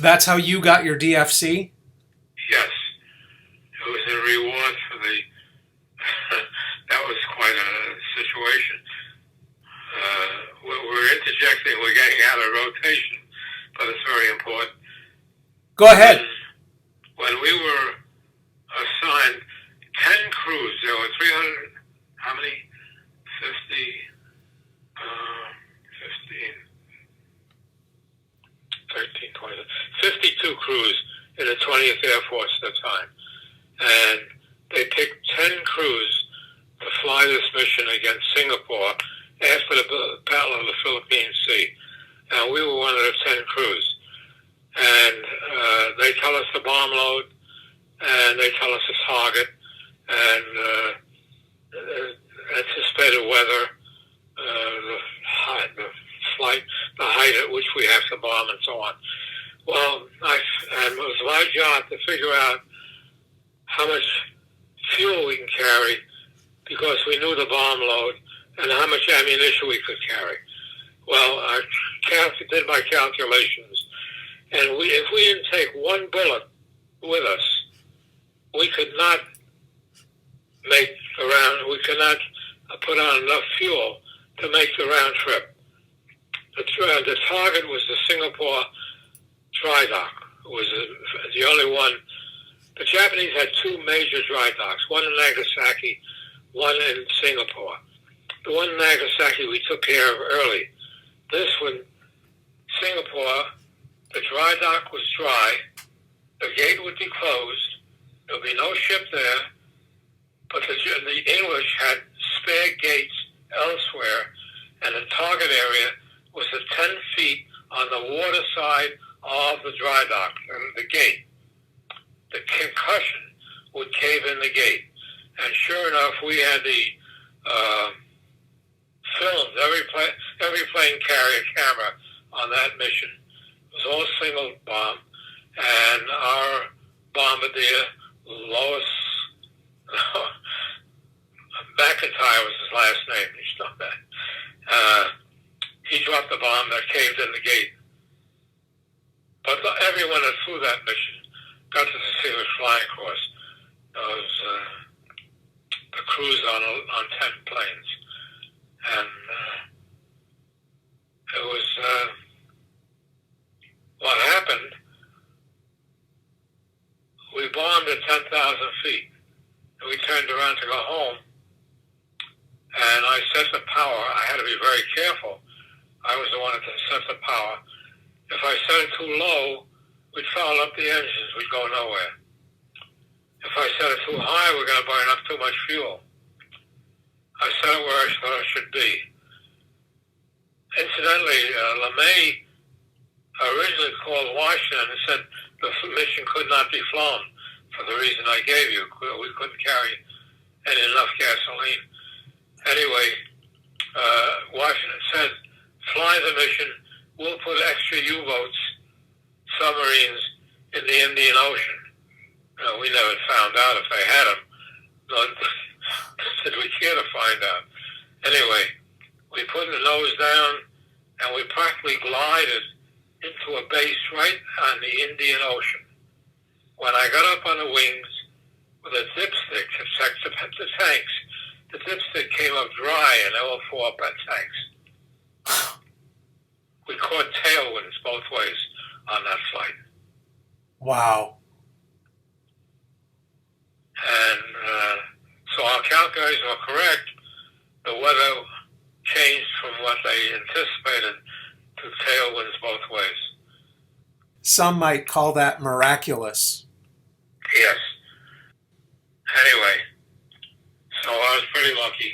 That's how you got your DFC? Yes, it was a reward for the. That was quite a situation. We're interjecting. We're getting out of rotation, but it's very important. Go ahead. When we were assigned 10 crews, there were 300. How many? 50. 15. 13, 20, 52 crews in the 20th Air Force at the time. And they picked 10 crews to fly this mission against Singapore after the Battle of the Philippine Sea. And we were one of the 10 crews. And they tell us the bomb load, and they tell us the target, and anticipated weather, the height at which we have to bomb, and so on. Well, and it was my job to figure out how much fuel we can carry because we knew the bomb load and how much ammunition we could carry. Well, I did my calculations, and if we didn't take one bullet with us, we could not make the round. We could not put on enough fuel to make the round trip. The target was the Singapore dry dock. It was the only one. The Japanese had two major dry docks, one in Nagasaki, one in Singapore. The one in Nagasaki we took care of early. This one, Singapore, the dry dock was dry, the gate would be closed, there would be no ship there, but the English had spare gates elsewhere, and the target area was at 10 feet on the water side of the dry dock and the gate. The concussion would cave in the gate. And sure enough, we had the filmed. Every plane carried a camera on that mission. It was all single bomb. And our bombardier, Lois McIntyre was his last name. He's not that. He dropped the bomb that caved in the gate. But everyone that flew that mission got to see the flying course. The crews on 10 planes. And it was what happened. We bombed at 10,000 feet. And we turned around to go home. And I set the power. I had to be very careful. I was the one that set the power. If I set it too low, we'd foul up the engines. We'd go nowhere. If I set it too high, we're going to burn up too much fuel. I set it where I thought it should be. Incidentally, LeMay originally called Washington and said the mission could not be flown for the reason I gave you. We couldn't carry enough gasoline. Anyway, Washington said, fly the mission. We'll put extra U-boats, submarines, in the Indian Ocean. We never found out if they had them. Nor did we care to find out. Anyway, we put the nose down, and we practically glided into a base right on the Indian Ocean. When I got up on the wings with a dipstick to check the tanks, the dipstick came up dry, and they all flew up at tanks. We caught tailwinds both ways on that flight. Wow. And so our calculations were correct. The weather changed from what they anticipated to tailwinds both ways. Some might call that miraculous. Yes. Anyway, so I was pretty lucky.